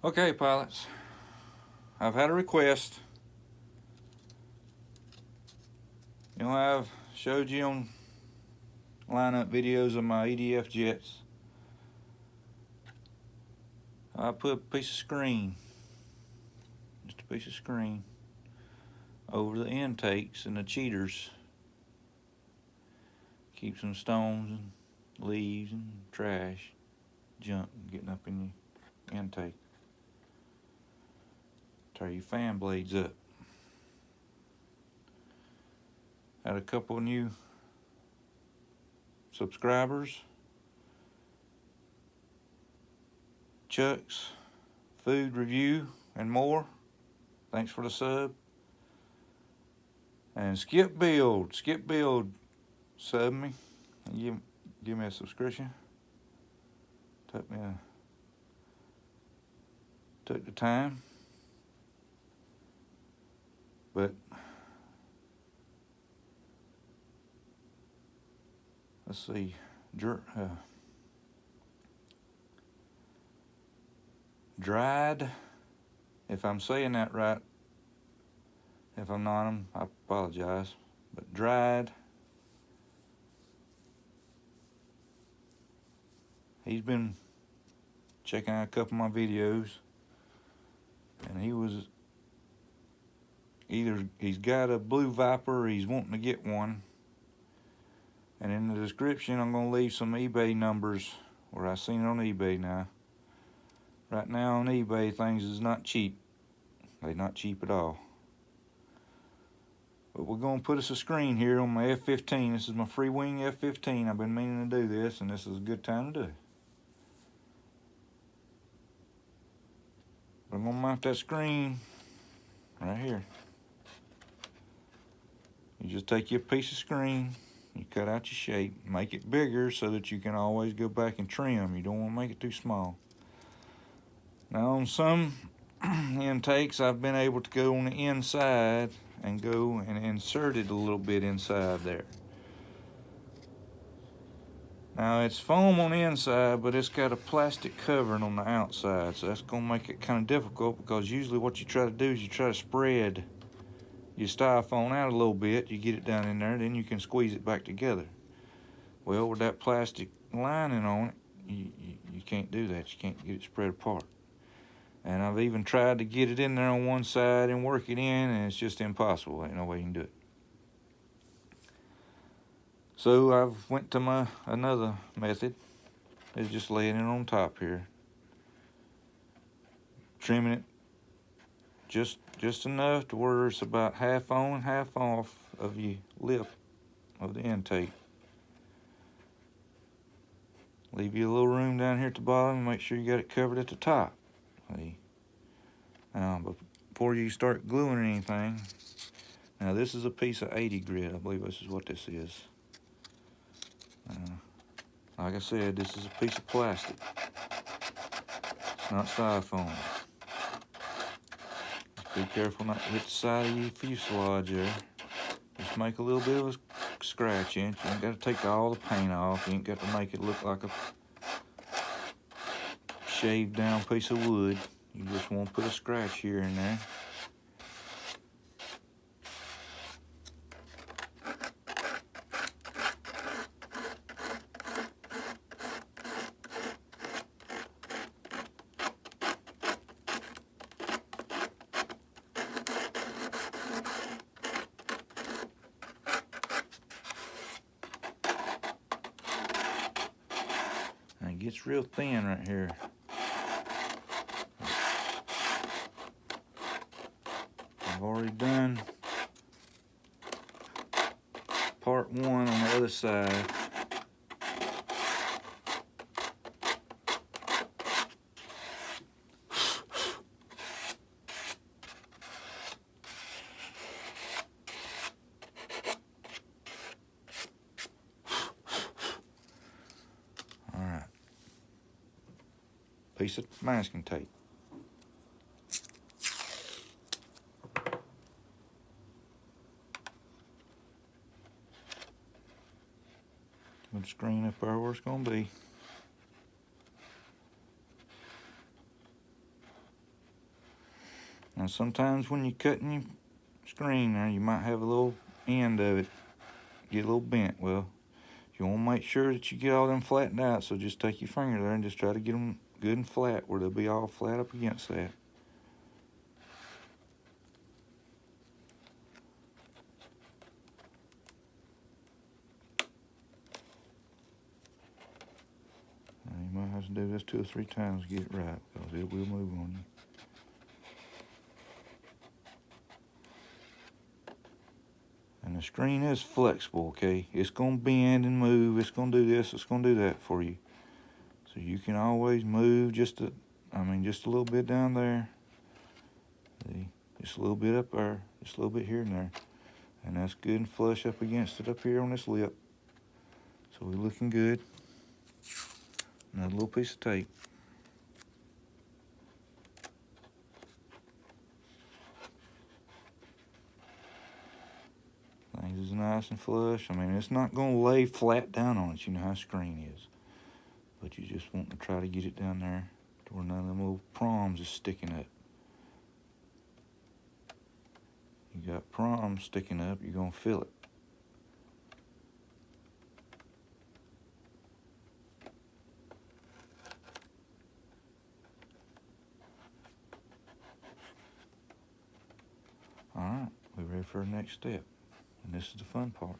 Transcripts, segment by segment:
Okay, pilots, I've had a request. You know, I've showed you on lineup videos of my EDF jets. I put a piece of screen, just a piece of screen, over the intakes and the cheaters. Keep some stones and leaves and trash, junk getting up in your intake. Tear your fan blades up. Had a couple of new subscribers. Chuck's food review and more. Thanks for the sub. And Skip Build sub me and give me a subscription. Took the time. But let's see, Dried, if I'm saying that right. If I'm not, I apologize. But Dried, he's been checking out a couple of my videos, and he's got a blue Viper or he's wanting to get one. And in the description, I'm going to leave some eBay numbers where I seen it on eBay now. Right now on eBay, things is not cheap. They're not cheap at all. But we're going to put us a screen here on my F-15. This is my free wing F-15. I've been meaning to do this, and this is a good time to do it. I'm going to mount that screen right here. You just take your piece of screen, you cut out your shape, make it bigger so that you can always go back and trim. You don't want to make it too small. Now on some intakes, I've been able to go on the inside and go and insert it a little bit inside there. Now it's foam on the inside, but it's got a plastic covering on the outside, so that's going to make it kind of difficult, because usually what you try to do is you try to spread your styrofoam out a little bit. You get it down in there, then you can squeeze it back together. Well, with that plastic lining on it, you can't do that. You can't get it spread apart. And I've even tried to get it in there on one side and work it in, and it's just impossible. Ain't no way you can do it. So I've went to another method. Is just laying it on top here, trimming it just enough to where it's about half on, half off of your lip of the intake. Leave you a little room down here at the bottom and make sure you got it covered at the top. See? Now, before you start gluing anything, now this is a piece of 80 grit. I believe this is what this is. Like I said, this is a piece of plastic. It's not styrofoam. Just be careful not to hit the side of your fuselage there. Just make a little bit of a scratch in it. You ain't got to take all the paint off. You ain't got to make it look like a shaved down piece of wood. You just want to put a scratch here and there. And it gets real thin right here. I've already done part one on the other side. All right. Piece of masking tape. Put the screen up there where it's going to be. Now sometimes when you're cutting your screen there, you might have a little end of it get a little bent. Well, you want to make sure that you get all them flattened out, so just take your finger there and just try to get them good and flat where they'll be all flat up against that. Now you might have to do this 2 or 3 times to get it right, because it will move on you. And the screen is flexible, okay? It's going to bend and move. It's going to do this. It's going to do that for you. So you can always move just a little bit down there. See? Just a little bit up there. Just a little bit here and there. And that's good and flush up against it up here on this lip. So we're looking good. Another little piece of tape. Things is nice and flush. I mean, it's not going to lay flat down on it. You know how a screen is. But you just want to try to get it down there to where none of them little prongs is sticking up. You got prongs sticking up, you're going to feel it. Alright, we're ready for the next step. And this is the fun part.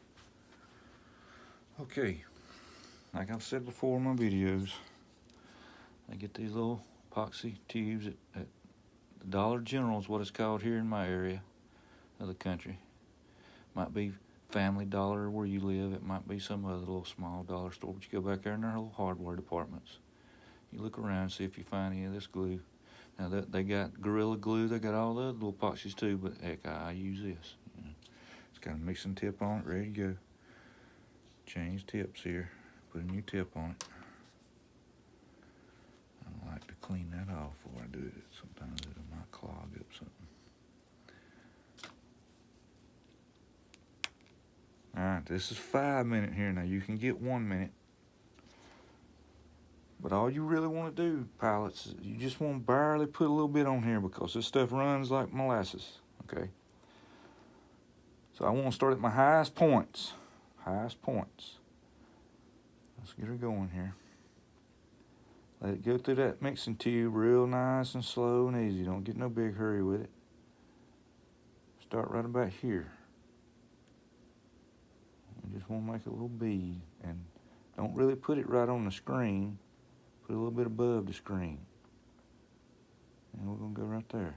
Okay, like I've said before in my videos, I get these little epoxy tubes at the Dollar General is what it's called here in my area of the country. Might be Family Dollar where you live. It might be some other little small dollar store. But you go back there in their little hardware departments. You look around and see if you find any of this glue. Now they got Gorilla Glue. They got all the other little epoxies too. But heck, I use this. You know, it's got a mixing tip on it, ready to go. Change tips here. Put a new tip on it. I like to clean that off before I do it. Sometimes it might clog up something. Alright, this is 5 minutes here. Now you can get 1 minute. But all you really want to do, pilots, is you just want to barely put a little bit on here because this stuff runs like molasses. Okay. So I want to start at my highest points. Highest points. Let's get her going here. Let it go through that mixing tube real nice and slow and easy. Don't get no big hurry with it. Start right about here. You just want to make a little bead. And don't really put it right on the screen. Put a little bit above the screen. And we're going to go right there.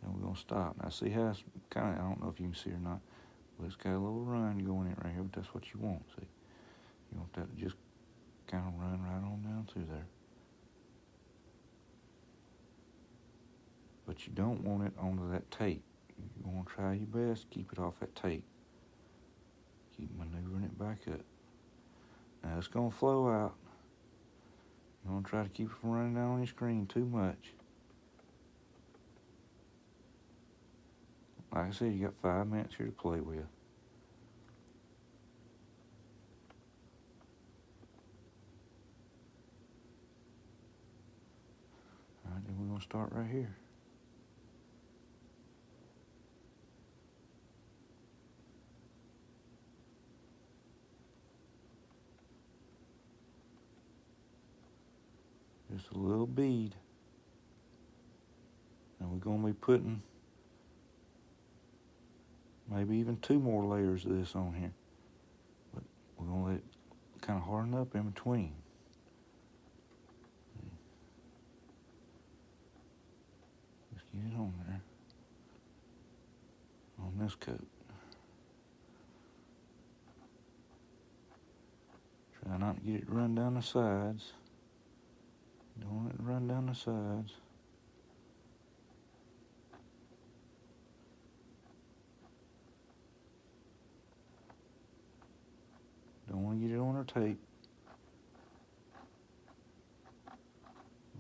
And we're going to stop. Now see how it's kind of, I don't know if you can see or not, but it's got a little run going in right here, but that's what you want, see. You want that to just kind of run right on down through there. But you don't want it onto that tape. You want to try your best to keep it off that tape. Keep maneuvering it back up. Now it's going to flow out. You want to try to keep it from running down on your screen too much. Like I said, you got 5 minutes here to play with. Alright, then we're going to start right here. Just a little bead. And we're going to be putting maybe even 2 more layers of this on here. But we're going to let it kind of harden up in between. Just get it on there. On this coat. Try not to get it to run down the sides. Don't want it to run down the sides. Don't want to get it on our tape.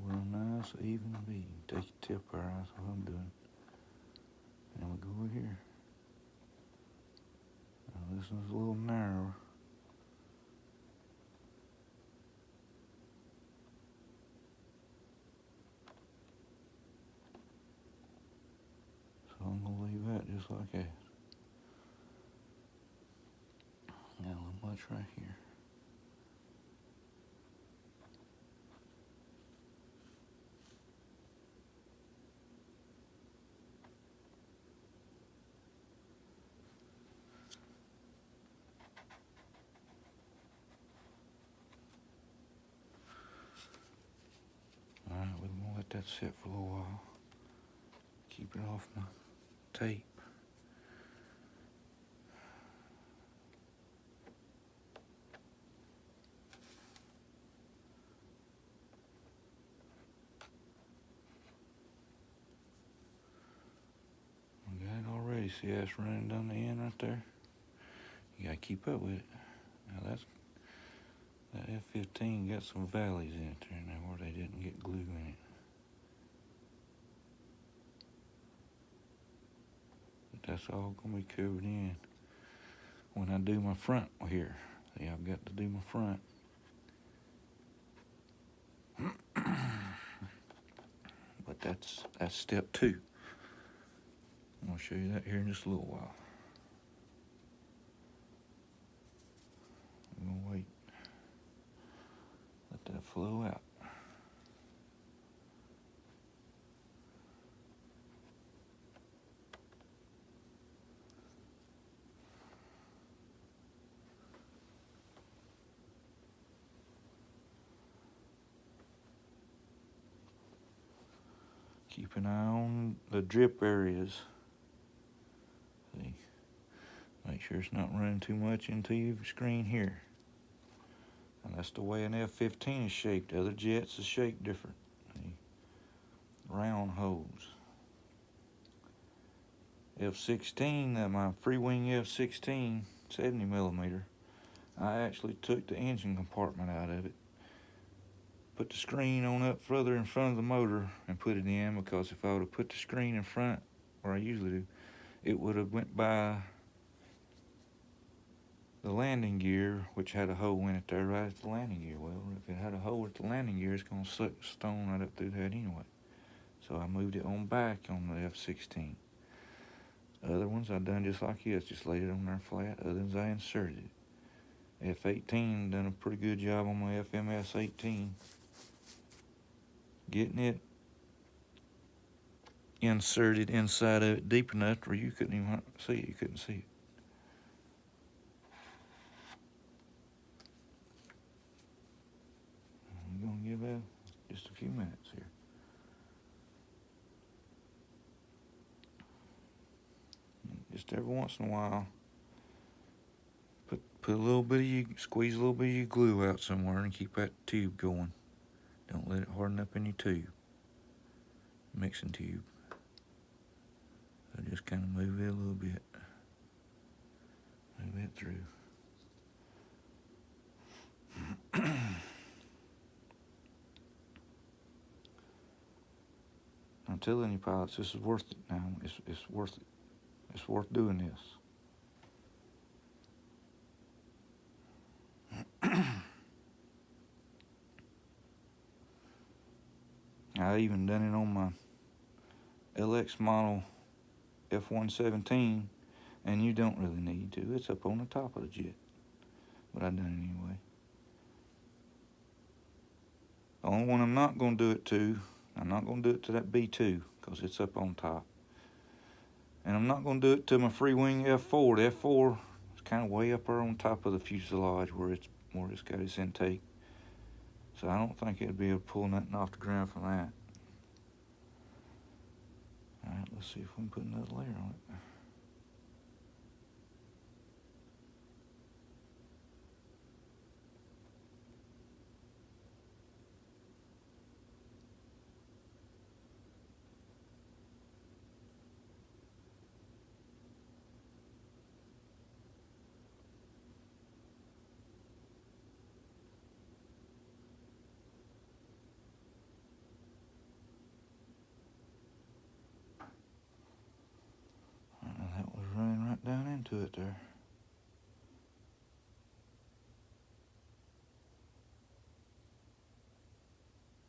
Real nice, even bead. Take your tip there, that's what I'm doing. And we go over here. Now this one's a little narrower. just like that. Got a little much right here. Alright, we're gonna let that sit for a little while. Keep it off my tape. We got it already. See how it's running down the end right there? You gotta keep up with it. Now that F-15 got some valleys in it there now where they didn't get glue in it. But that's all gonna be covered in when I do my front here. See, I've got to do my front. But that's step 2. I'm gonna show you that here in just a little while. I'm gonna wait. Let that flow out. Keep an eye on the drip areas. See, make sure it's not running too much into your screen here. And that's the way an F-15 is shaped. Other jets is shaped different. See, round holes. F-16, my free wing F-16, 70mm, I actually took the engine compartment out of it. Put the screen on up further in front of the motor and put it in, because if I would have put the screen in front, where I usually do, it would have went by the landing gear, which had a hole in it there right at the landing gear. Well, if it had a hole at the landing gear, it's going to suck the stone right up through that anyway. So I moved it on back on the F-16. Other ones I done just like this, just laid it on there flat. Other ones I inserted it. F-18 done a pretty good job on my FMS 18. Getting it inserted inside of it deep enough where you couldn't even see it. You couldn't see it. I'm gonna give that just a few minutes here. Just every once in a while, put a little bit of squeeze a little bit of your glue out somewhere and keep that tube going. Don't let it harden up in your tube, mixing tube. So just kind of move it a little bit, move it through. I'm telling you, pilots, this is worth it now. It's worth it. It's worth doing this. I even done it on my LX model F-117, and you don't really need to. It's up on the top of the jet, but I done it anyway. The only one I'm not going to do it to, I'm not going to do it to that B2, because it's up on top. And I'm not going to do it to my free wing F4. The F4 is kind of way up there on top of the fuselage where it's got its intake. So I don't think it'd be able to pull nothing off the ground from that. Alright, let's see if we can put another layer on it. That was running right down into it there.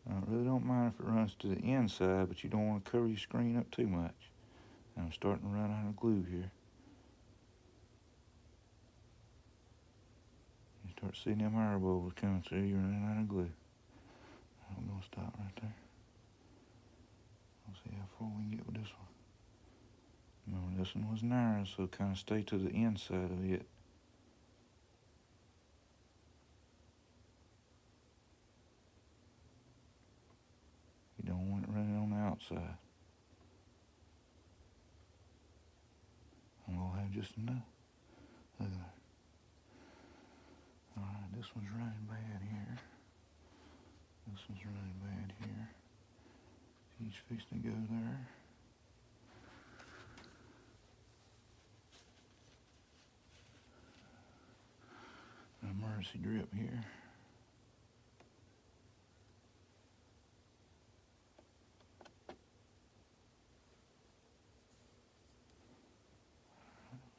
Now, I really don't mind if it runs to the inside, but you don't want to cover your screen up too much. I'm starting to run out of glue here. You start seeing them air bubbles coming through, you're running out of glue. I'm gonna stop right there. I'll see how far we can get with this one. Remember, this one was narrow, so kind of stay to the inside of it. You don't want it running on the outside. I'm gonna have just enough. Look at that. Alright, this one's running bad here. This one's running bad here. He's fixing to go there. Emergency drip here.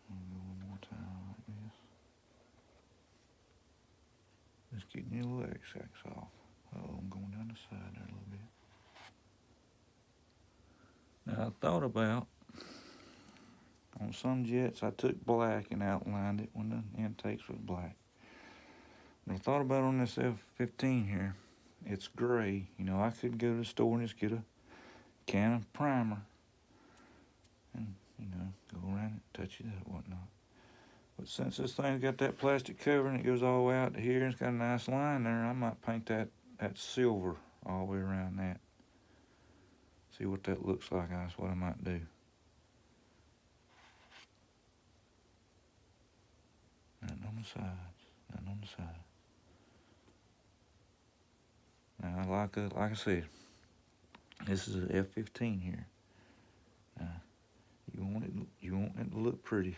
I'll go one more time like this. Just getting your little X-axis off. Oh, I'm going down the side there a little bit. Now I thought about, on some jets I took black and outlined it when the intakes was black. But I thought about on this F-15 here, it's gray. You know, I could go to the store and just get a can of primer and, you know, go around it, touch it up, whatnot. But since this thing's got that plastic cover and it goes all the way out to here and it's got a nice line there, I might paint that silver all the way around that. See what that looks like. That's what I might do. Nothing on the sides. Nothing on the side. Now, like I said, this is an F-15 here. Now, you want it to look pretty.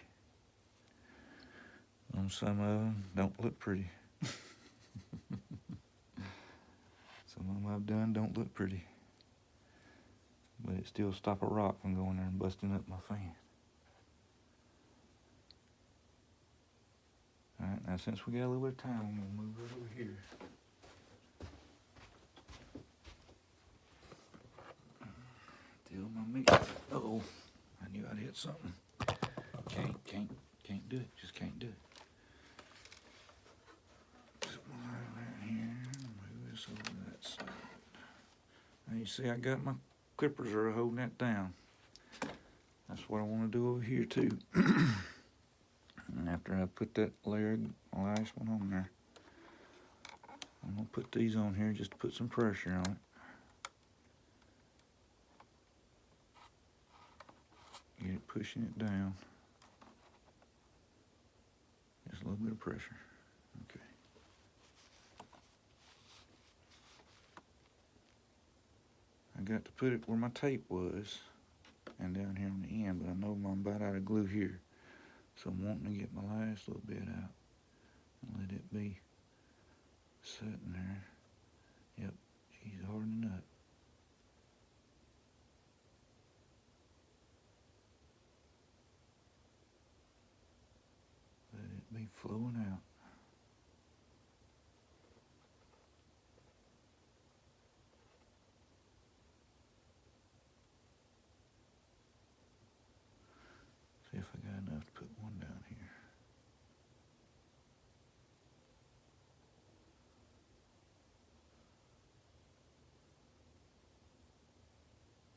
On some of them, don't look pretty. Some of them I've done don't look pretty. But it still stop a rock from going there and busting up my fan. Alright, now since we got a little bit of time, I'm gonna move it over here. Till my meat. Uh-oh, I knew I'd hit something. Can't do it, just can't do it. Put one right here, move this over to that side. Now you see I got my clippers are holding that down. That's what I want to do over here too. And after I put that layer, last one on there, I'm gonna put these on here just to put some pressure on it. Get it pushing it down. Just a little bit of pressure. Okay. I got to put it where my tape was and down here on the end, but I know I'm about out of glue here. So I'm wanting to get my last little bit out and let it be sitting there. Yep, she's hardening up. Let it be flowing out. See if I got enough to put one down here.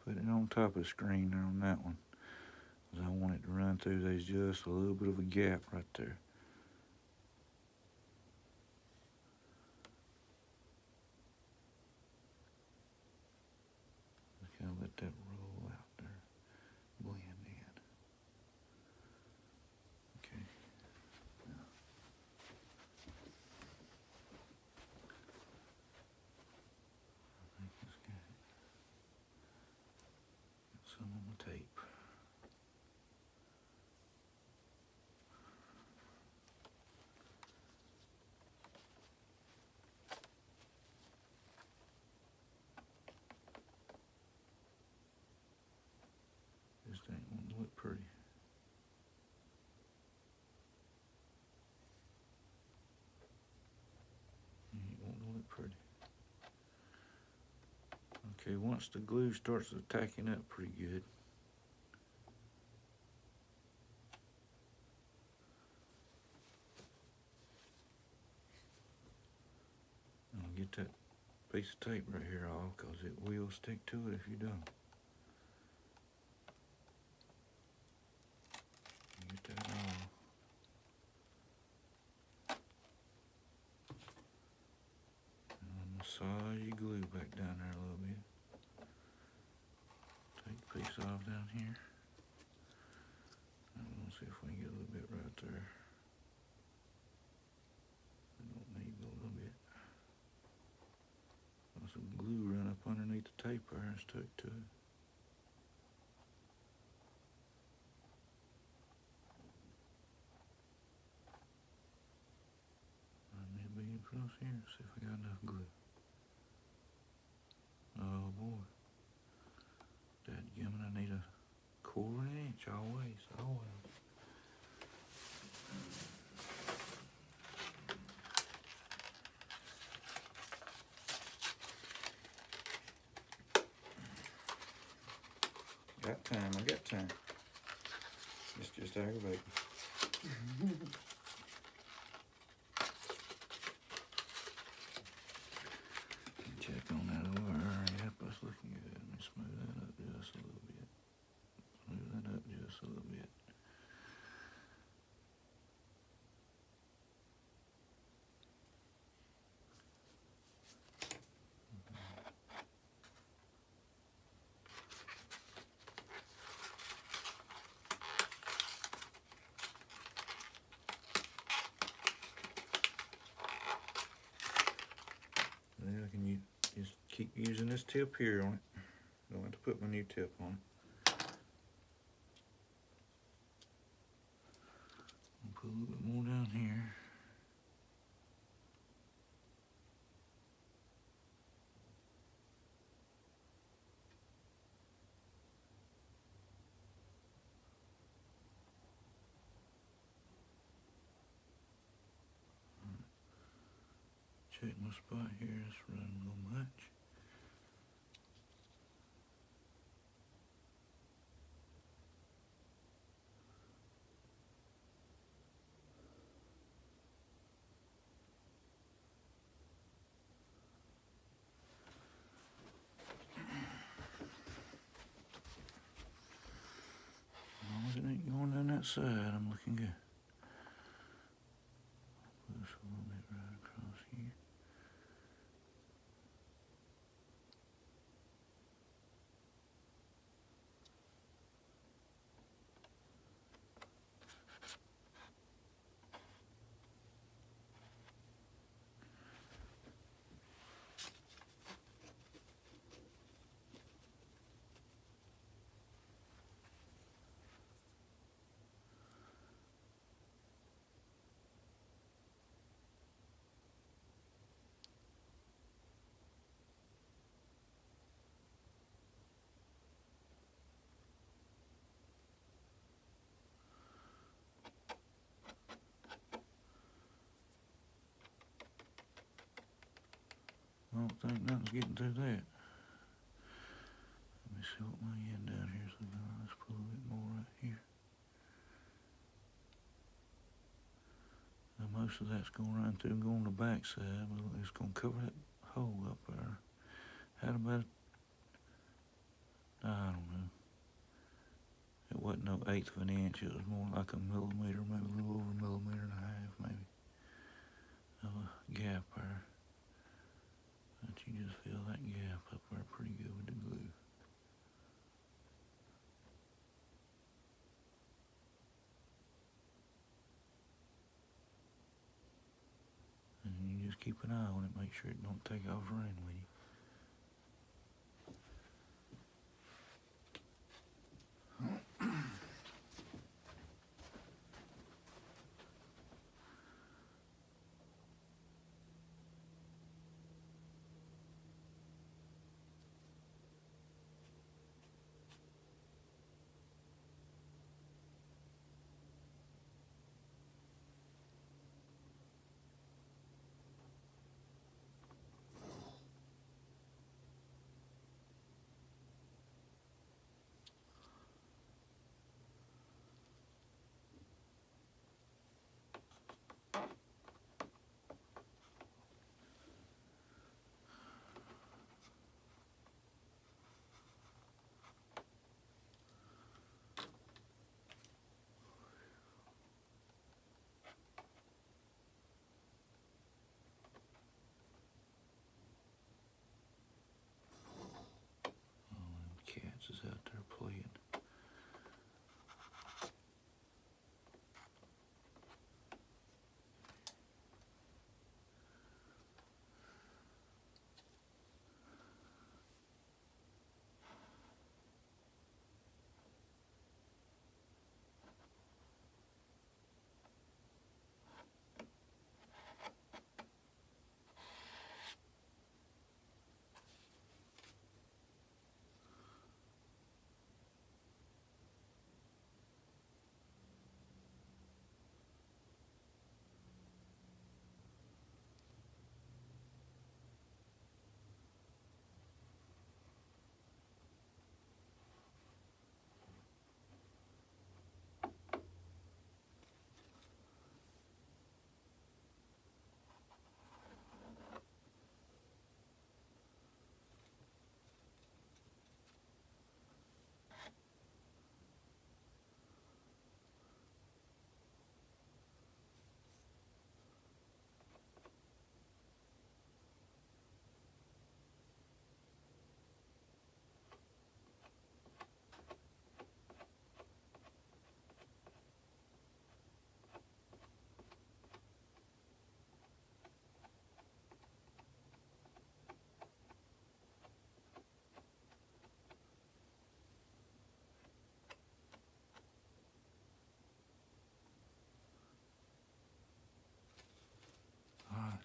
Put it on top of the screen there on that one, because I want it to run through. There's just a little bit of a gap right there. Just kind of let that roll out there, blend in. Okay. Now, I think it's got it. Got some on the tape. This ain't wanting to look pretty. Ain't wanting to look pretty. Okay, once the glue starts attacking up pretty good, that piece of tape right here off, because it will stick to it if you don't. Get that off. And massage your glue back down there a little bit. Take the piece off down here. And we'll see if we can get a little bit right there. We don't need a little bit. Some glue run up underneath the tape there and stuck to it. I need to be across here and see if I got enough glue. Oh boy. Dadgummit, I need a 1/4 inch always. I got time. It's just aggravating. Check on that over. Yep, that's looking good. Let me smooth that up just a little bit. Smooth that up just a little bit. Then I can just keep using this tip here on it. Don't have to put my new tip on it. I'll put a little bit more down here. Check my spot here, it's running a little much. As long as it ain't going down that side, I'm looking good. Push a little bit right across here. I don't think nothing's getting through that. Let me see what my end down here is looking like. Let's put a little bit more right here. Now most of that's going right through and go on the back side, but it's going to cover that hole up there. Had about, I don't know. It wasn't no 1/8 of an inch. It was more like a millimeter, maybe a little over 1.5 millimeters, maybe. Of a gap there. But you just fill that gap up there pretty good with the glue. And you just keep an eye on it, make sure it don't take off running with you.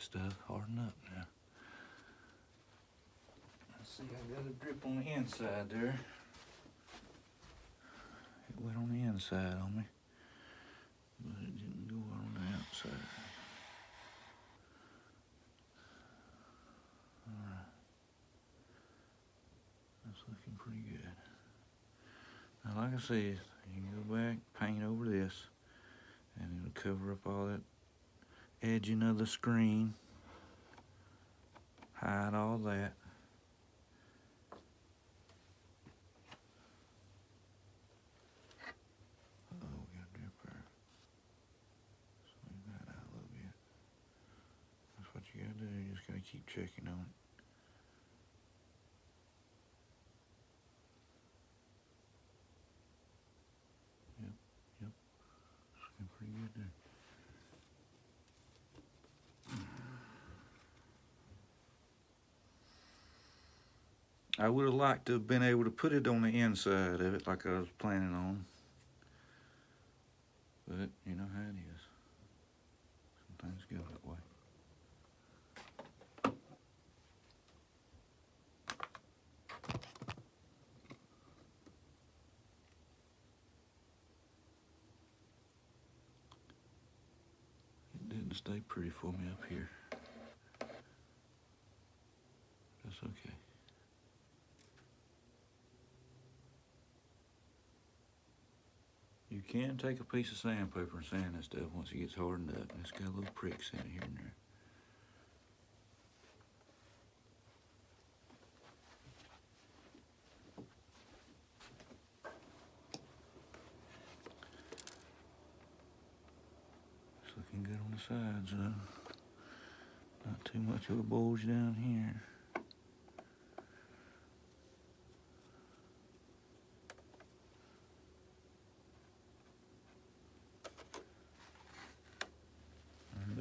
stuff harden up now. Let's see, I got a drip on the inside there. It went on the inside on me, but it didn't go on the outside. Alright. That's looking pretty good. Now, like I said, you can go back, paint over this, and it'll cover up all that edging of the screen, hide all that. Oh, we got a drip there. Smooth that out a little bit. That's what you gotta do, you just gotta keep checking on it. Yep, it's looking pretty good there. I would have liked to have been able to put it on the inside of it like I was planning on. But you know how it is. Sometimes go that way. It didn't stay pretty for me up here. That's okay. You can take a piece of sandpaper and sand that stuff once it gets hardened up. It's got little pricks in it here and there. It's looking good on the sides though. Not too much of a bulge down here.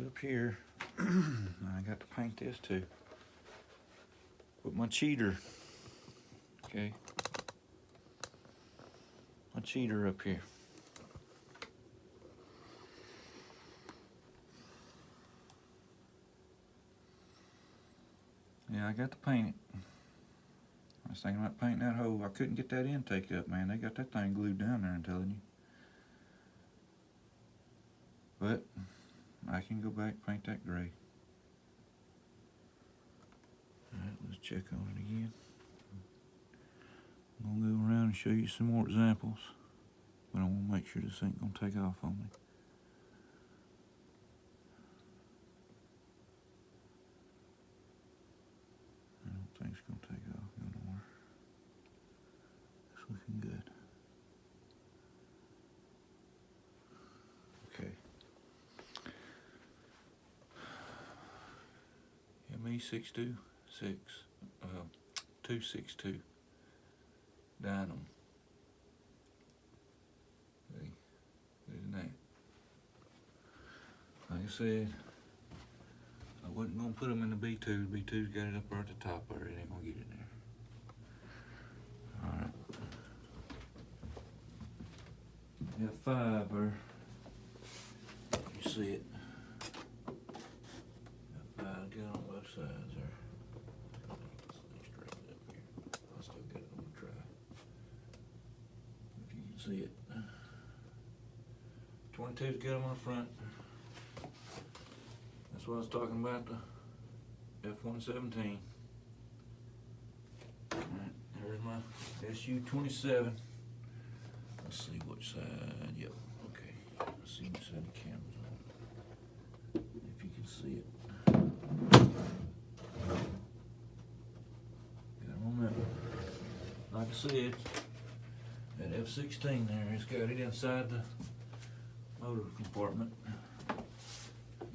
Up here, I got to paint this too with my cheater. Okay, my cheater up here. Yeah, I got to paint it. I was thinking about painting that hole. I couldn't get that intake up, man. They got that thing glued down there, I'm telling you. But I can go back, paint that gray. Alright, let's check on it again. I'm gonna go around and show you some more examples, but I want to make sure this ain't gonna take off on me. I don't think it's gonna take off no more. It's looking good. Okay. ME626, 262 Dynam. See, there's that. Like I said, I wasn't gonna put them in the B2. The B2's got it up there at the top there. It ain't gonna get in there. Alright. F5 you see it. F5 got on both sides there. Let's straighten it up here. I still got it on the try. If you can see it. 22's got them on the front. That's what I was talking about, the F-117. Alright, there's my SU-27. Let's see which side. Yep, okay. Let's see which side the camera's on. If you can see it. Got them on that one. Like I said, that F-16 there, it's got it inside the motor compartment.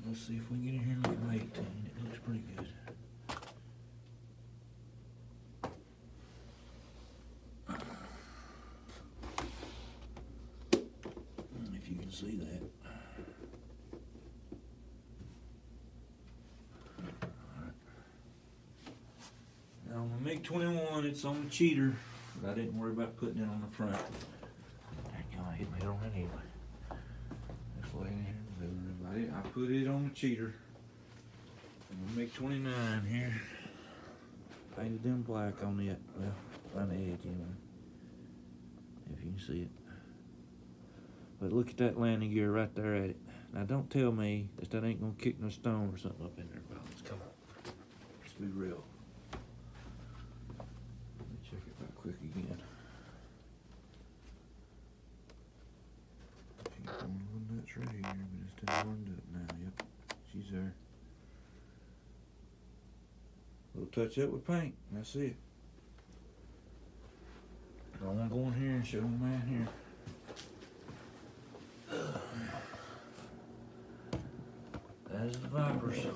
Let's see if we can get in here and look at my 18. It looks pretty good. If you can see that. Alright. Now on the MiG-21, it's on the cheater, but I didn't worry about putting it on the front. Dang, I hit me on that anyway. Just lay in here and do everybody. I put it on the cheater. MiG-29 here. Painted them black on it. Well, around the edge anyway. If you can see it. But look at that landing gear right there at it. Now don't tell me that ain't gonna kick no stone or something up in there, fellas. Come on. Let's be real. Let me check it right quick again. She's going a little nuts right here, but it's still warmed up now. Yep, she's there. A little touch up with paint. That's it. I want to go in here and show them man here. That is the Vipers.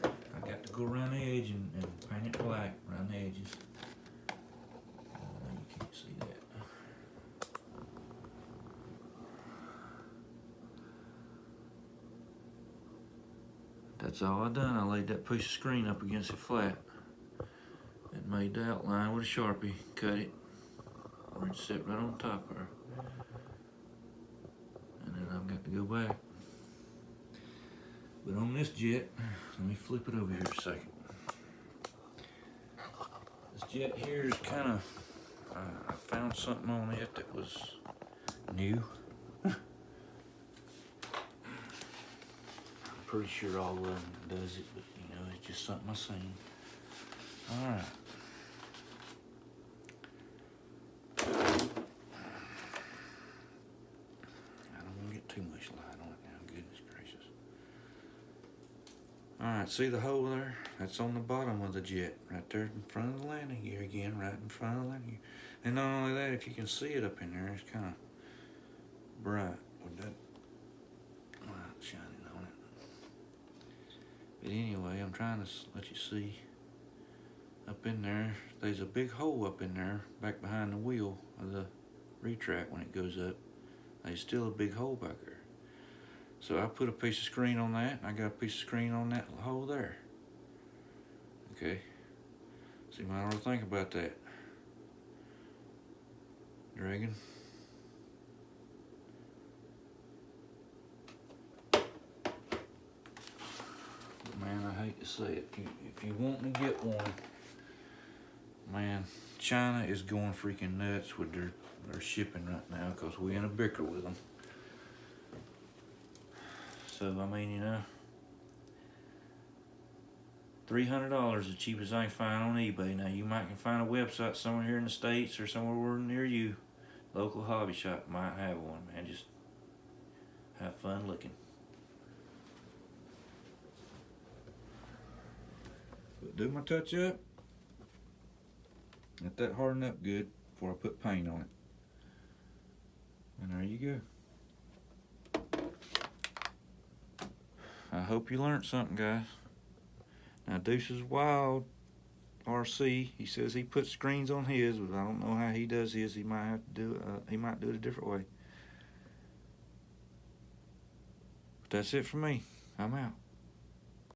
I got to go around the edge and paint it black around the edges. You can't see that. That's all I done. I laid that piece of screen up against it flat and made the outline with a Sharpie. Cut it where it set right on top of her. And then I've got to go back. But on this jet, let me flip it over here a second. This jet here is kind of, I found something on it that was new. I'm pretty sure all of them does it, but you know, it's just something I seen. All right. I don't want to get too much light on it now, goodness gracious. Alright, see the hole there? That's on the bottom of the jet, right there in front of the landing gear again, right in front of the landing gear. And not only that, if you can see it up in there, it's kind of bright with that light shining on it. But anyway, I'm trying to let you see up in there. There's a big hole up in there, back behind the wheel of the retract when it goes up. There's still a big hole back there. So I put a piece of screen on that, and I got a piece of screen on that hole there. Okay. So you might want to think about that. Dragon. Man, I hate to say it. If you want to get one, man, China is going freaking nuts with their shipping right now because we're in a bicker with them. So, I mean, you know, $300 is the cheapest I can find on eBay. Now, you might can find a website somewhere here in the States or somewhere near you. Local hobby shop might have one, man. Just have fun looking. But do my touch up. Let that harden up good before I put paint on it. And there you go. I hope you learned something, guys. Now, Deuce's Wild RC, he says he puts screens on his, but I don't know how he does his. He might have to do it. He might do it a different way. But that's it for me. I'm out.